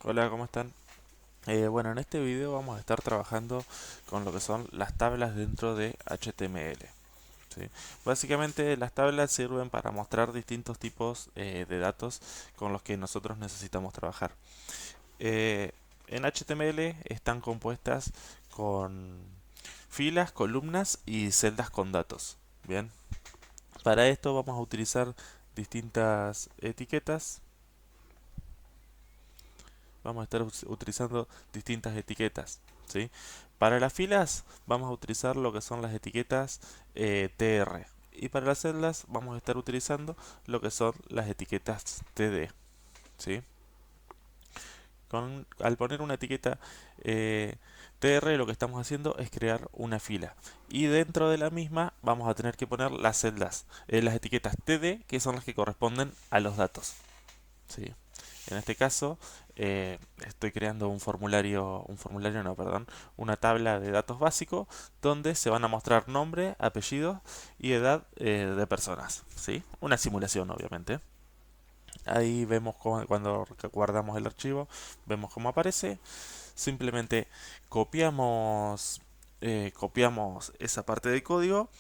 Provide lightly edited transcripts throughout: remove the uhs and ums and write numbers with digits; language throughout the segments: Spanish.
Hola, ¿cómo están? Bueno, en este video vamos a estar trabajando con lo que son las tablas dentro de HTML. ¿Sí? Básicamente las tablas sirven para mostrar distintos tipos de datos con los que nosotros necesitamos trabajar. En HTML están compuestas con filas, columnas y celdas con datos. Bien, para esto vamos a utilizar distintas etiquetas. Vamos a estar utilizando distintas etiquetas, ¿sí? Para las filas vamos a utilizar lo que son las etiquetas TR, y para las celdas vamos a estar utilizando lo que son las etiquetas TD, ¿sí? Al poner una etiqueta TR, lo que estamos haciendo es crear una fila, y dentro de la misma vamos a tener que poner las celdas, las etiquetas TD, que son las que corresponden a los datos, ¿sí? En este caso, estoy creando un formulario no, perdón, una tabla de datos básico donde se van a mostrar nombre, apellidos y edad de personas, ¿sí? Una simulación, obviamente. Ahí vemos cuando guardamos el archivo, vemos cómo aparece. Simplemente copiamos esa parte del código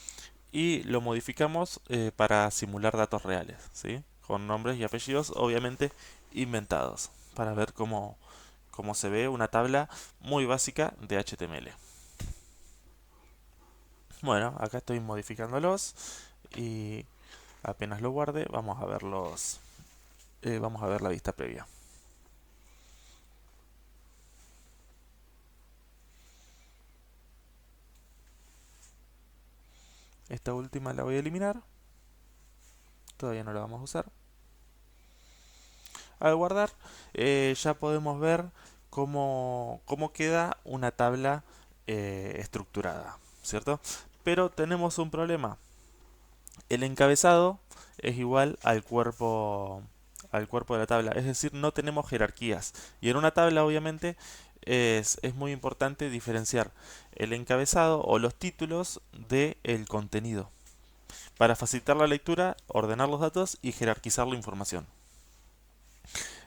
y lo modificamos para simular datos reales, ¿sí? Con nombres y apellidos obviamente inventados, para ver cómo se ve una tabla muy básica de HTML. Bueno, acá estoy modificándolos y apenas lo guarde vamos a verlos, vamos a ver la vista previa. Esta última la voy a eliminar, todavía no la vamos a usar. Al guardar ya podemos ver cómo queda una tabla estructurada, ¿cierto? Pero tenemos un problema. El encabezado es igual al cuerpo de la tabla, es decir, no tenemos jerarquías. Y en una tabla, obviamente, es muy importante diferenciar el encabezado o los títulos del contenido. Para facilitar la lectura, ordenar los datos y jerarquizar la información.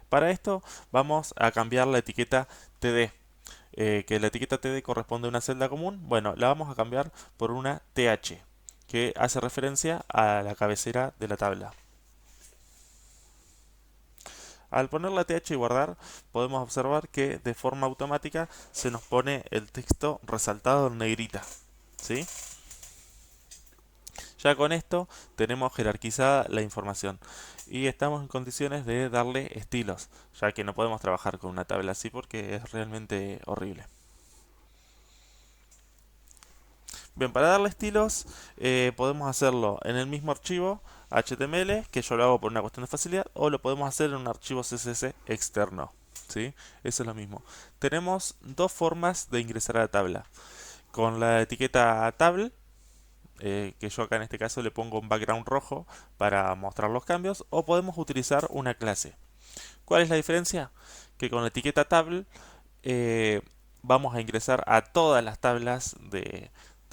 Para esto vamos a cambiar la etiqueta TD, que la etiqueta TD corresponde a una celda común. Bueno, la vamos a cambiar por una TH, que hace referencia a la cabecera de la tabla. Al poner la TH y guardar, podemos observar que de forma automática se nos pone el texto resaltado en negrita, ¿sí? Ya con esto tenemos jerarquizada la información y estamos en condiciones de darle estilos, ya que no podemos trabajar con una tabla así porque es realmente horrible. Bien, para darle estilos podemos hacerlo en el mismo archivo HTML, que yo lo hago por una cuestión de facilidad, o lo podemos hacer en un archivo CSS externo, ¿sí? Eso es lo mismo. Tenemos dos formas de ingresar a la tabla. Con la etiqueta table, que yo acá en este caso le pongo un background rojo para mostrar los cambios, o podemos utilizar una clase. ¿Cuál es la diferencia? Que con la etiqueta table eh, vamos a ingresar a todas las tablas de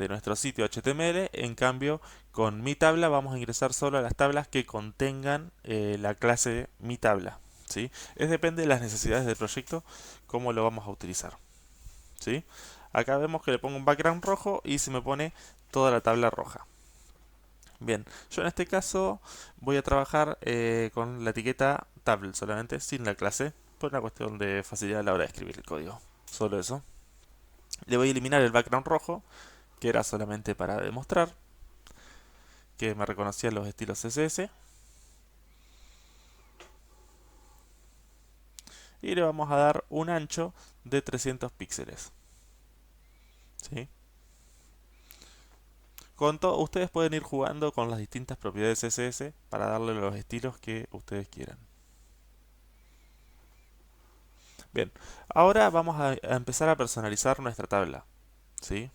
nuestro sitio HTML. En cambio, con mi tabla vamos a ingresar solo a las tablas que contengan la clase mi tabla, ¿sí? Es depende de las necesidades del proyecto cómo lo vamos a utilizar, ¿sí? Acá vemos que le pongo un background rojo y se me pone toda la tabla roja. Bien, yo en este caso voy a trabajar con la etiqueta table solamente, sin la clase, por una cuestión de facilidad a la hora de escribir el código. Solo eso. Le voy a eliminar el background rojo, que era solamente para demostrar que me reconocía los estilos CSS. Y le vamos a dar un ancho de 300 píxeles, ¿sí? Ustedes pueden ir jugando con las distintas propiedades CSS para darle los estilos que ustedes quieran. Bien, ahora vamos a empezar a personalizar nuestra tabla, ¿sí?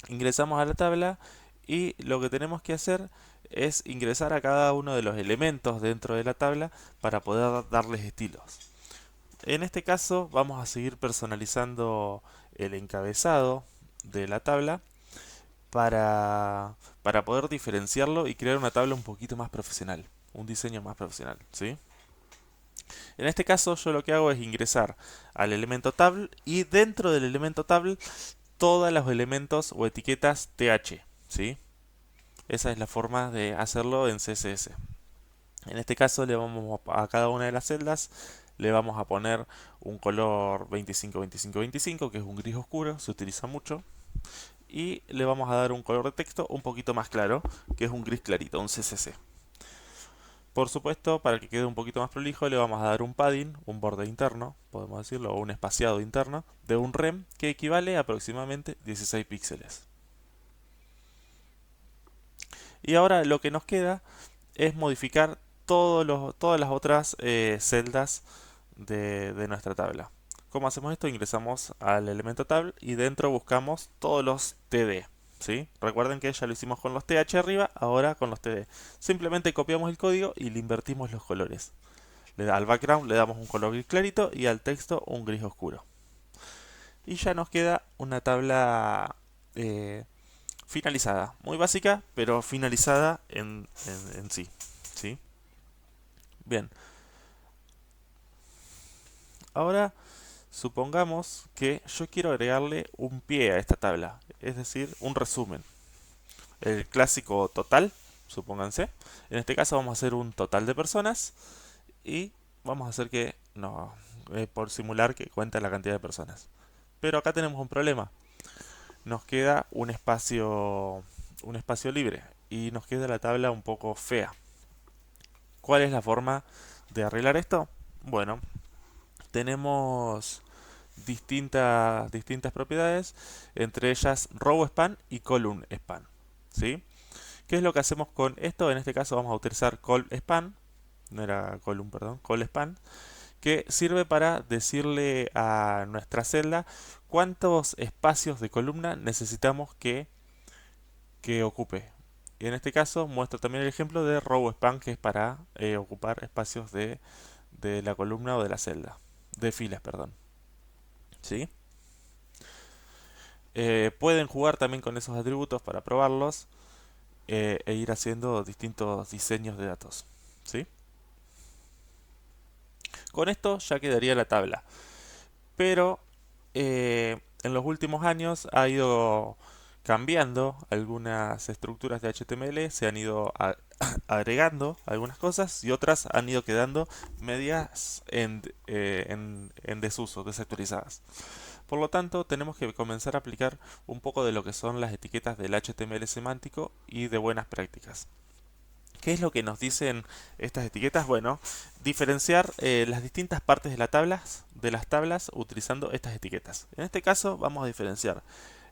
Ingresamos a la tabla y lo que tenemos que hacer es ingresar a cada uno de los elementos dentro de la tabla para poder darles estilos. En este caso vamos a seguir personalizando el encabezado de la tabla para poder diferenciarlo y crear una tabla un poquito más profesional, un diseño más profesional, ¿sí? En este caso yo lo que hago es ingresar al elemento table y dentro del elemento table todos los elementos o etiquetas th, ¿sí? Esa es la forma de hacerlo en CSS. En este caso le vamos a cada una de las celdas le vamos a poner un color 25-25-25, que es un gris oscuro, se utiliza mucho. Y le vamos a dar un color de texto un poquito más claro, que es un gris clarito, un CCC. Por supuesto, para que quede un poquito más prolijo, le vamos a dar un padding, un borde interno, podemos decirlo, o un espaciado interno, de un rem que equivale a aproximadamente 16 píxeles. Y ahora lo que nos queda es modificar todas las otras celdas de nuestra tabla. ¿Cómo hacemos esto? Ingresamos al elemento table y dentro buscamos todos los TD. ¿Sí? Recuerden que ya lo hicimos con los TH arriba, ahora con los TD. Simplemente copiamos el código y le invertimos los colores. Al background le damos un color gris clarito y al texto un gris oscuro. Y ya nos queda una tabla finalizada. Muy básica, pero finalizada en sí. ¿Sí? Bien. Ahora supongamos que yo quiero agregarle un pie a esta tabla, es decir, un resumen. El clásico total, supónganse. En este caso vamos a hacer un total de personas y vamos a hacer que, no, por simular que cuenta la cantidad de personas. Pero acá tenemos un problema. Nos queda un espacio libre y nos queda la tabla un poco fea. ¿Cuál es la forma de arreglar esto? Bueno, tenemos distintas propiedades, entre ellas row span y column span. ¿Sí? ¿Qué es lo que hacemos con esto? En este caso vamos a utilizar call span, no era column, perdón, call span, que sirve para decirle a nuestra celda cuántos espacios de columna necesitamos que ocupe. Y en este caso muestro también el ejemplo de row span, que es para ocupar espacios de la columna o de la celda, de filas, perdón. ¿Sí? Pueden jugar también con esos atributos para probarlos e ir haciendo distintos diseños de datos. ¿Sí? Con esto ya quedaría la tabla. Pero en los últimos años ha ido cambiando algunas estructuras de HTML, se han ido agregando algunas cosas y otras han ido quedando medias en desuso, desactualizadas. Por lo tanto, tenemos que comenzar a aplicar un poco de lo que son las etiquetas del HTML semántico y de buenas prácticas. ¿Qué es lo que nos dicen estas etiquetas? Bueno, diferenciar las distintas partes de las tablas utilizando estas etiquetas. En este caso vamos a diferenciar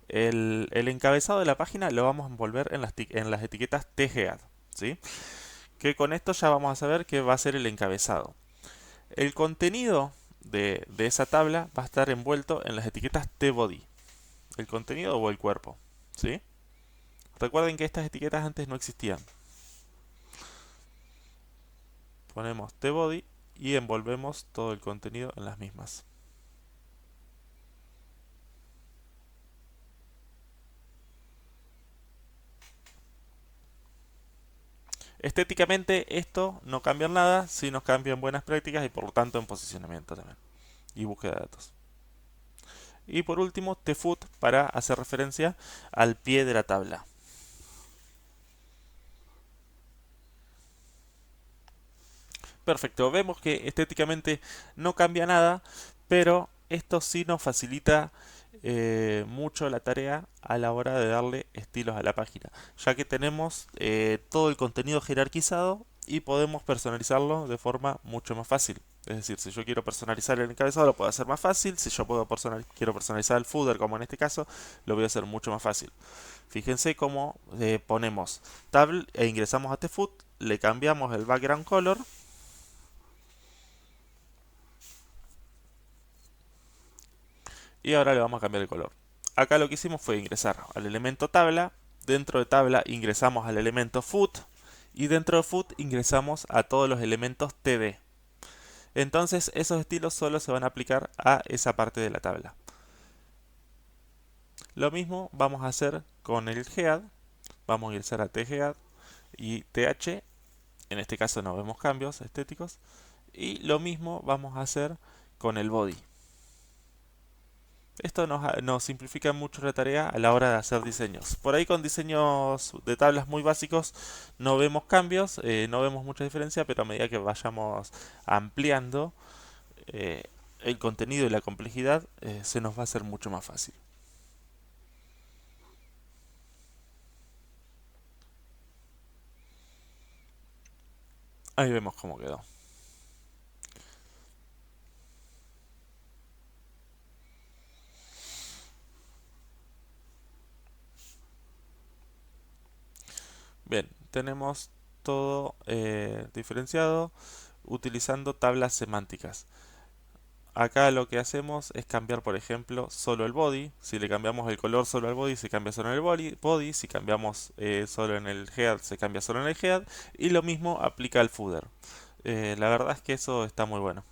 el encabezado de la página, lo vamos a envolver en las etiquetas tgead, ¿sí? Que con esto ya vamos a saber que va a ser el encabezado. El contenido de esa tabla va a estar envuelto en las etiquetas tbody, el contenido o el cuerpo, ¿sí? Recuerden que estas etiquetas antes no existían. Ponemos tbody y envolvemos todo el contenido en las mismas. Estéticamente esto no cambia en nada, si nos cambia en buenas prácticas y por lo tanto en posicionamiento también y búsqueda de datos. Y por último, tfoot para hacer referencia al pie de la tabla. Perfecto, vemos que estéticamente no cambia nada, pero esto sí nos facilita mucho la tarea a la hora de darle estilos a la página, ya que tenemos todo el contenido jerarquizado y podemos personalizarlo de forma mucho más fácil. Es decir, si yo quiero personalizar el encabezado lo puedo hacer más fácil, si yo quiero personalizar el footer como en este caso, lo voy a hacer mucho más fácil. Fíjense cómo ponemos tab e ingresamos a tfoot, le cambiamos el background color y ahora le vamos a cambiar el color. Acá lo que hicimos fue ingresar al elemento tabla, dentro de tabla ingresamos al elemento foot y dentro de foot ingresamos a todos los elementos td. Entonces esos estilos solo se van a aplicar a esa parte de la tabla. Lo mismo vamos a hacer con el head, vamos a ingresar a tgead y th, en este caso no vemos cambios estéticos, Y lo mismo vamos a hacer con el body. Esto nos simplifica mucho la tarea a la hora de hacer diseños. Por ahí con diseños de tablas muy básicos no vemos cambios, no vemos mucha diferencia, pero a medida que vayamos ampliando eh, el contenido y la complejidad, se nos va a hacer mucho más fácil. Ahí vemos cómo quedó. Bien, tenemos todo diferenciado utilizando tablas semánticas. Acá lo que hacemos es cambiar, por ejemplo, solo el body. Si le cambiamos el color solo al body, se cambia solo en el body. Si cambiamos solo en el head, se cambia solo en el head. Y lo mismo aplica al footer. La verdad es que eso está muy bueno.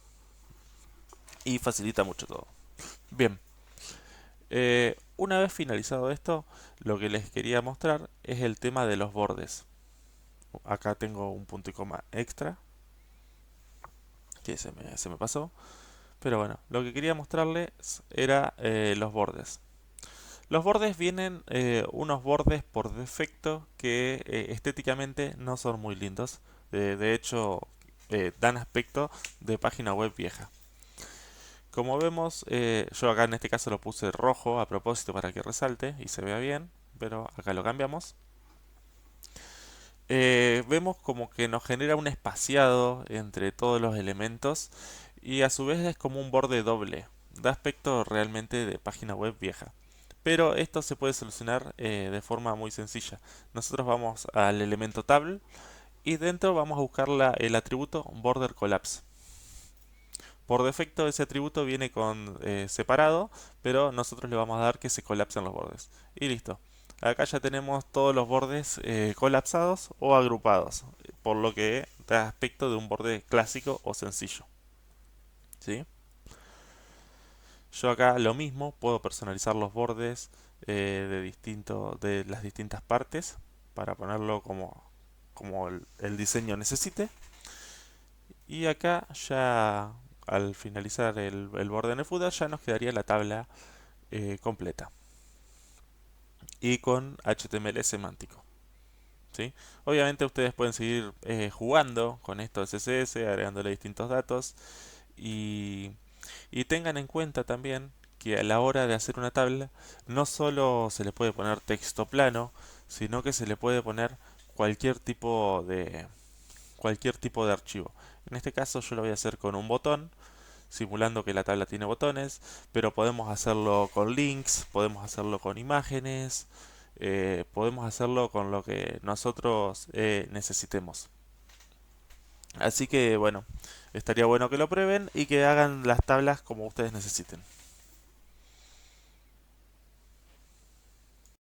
Y facilita mucho todo. Bien, una vez finalizado esto, lo que les quería mostrar es el tema de los bordes. Acá tengo un punto y coma extra que se me pasó. Pero bueno, lo que quería mostrarles era los bordes. Los bordes vienen unos bordes por defecto que estéticamente no son muy lindos. De hecho, dan aspecto de página web vieja. Como vemos, yo acá en este caso lo puse rojo a propósito para que resalte y se vea bien, pero acá lo cambiamos. Vemos como que nos genera un espaciado entre todos los elementos y a su vez es como un borde doble. Da aspecto realmente de página web vieja. Pero esto se puede solucionar de forma muy sencilla. Nosotros vamos al elemento table y dentro vamos a buscar el atributo border collapse. Por defecto ese atributo viene con separado, pero nosotros le vamos a dar que se colapsen los bordes. Y listo. Acá ya tenemos todos los bordes colapsados o agrupados, por lo que da aspecto de un borde clásico o sencillo. ¿Sí? Yo acá lo mismo, puedo personalizar los bordes de las distintas partes para ponerlo como el diseño necesite. Y acá ya al finalizar el borde en el footer ya nos quedaría la tabla completa y con HTML semántico. ¿Sí? Obviamente ustedes pueden seguir jugando con esto de CSS, agregándole distintos datos y, y tengan en cuenta también que a la hora de hacer una tabla no solo se le puede poner texto plano, sino que se le puede poner cualquier tipo de cualquier tipo de archivo. En este caso yo lo voy a hacer con un botón, simulando que la tabla tiene botones, pero podemos hacerlo con links, podemos hacerlo con imágenes, podemos hacerlo con lo que nosotros necesitemos. Así que bueno, estaría bueno que lo prueben y que hagan las tablas como ustedes necesiten.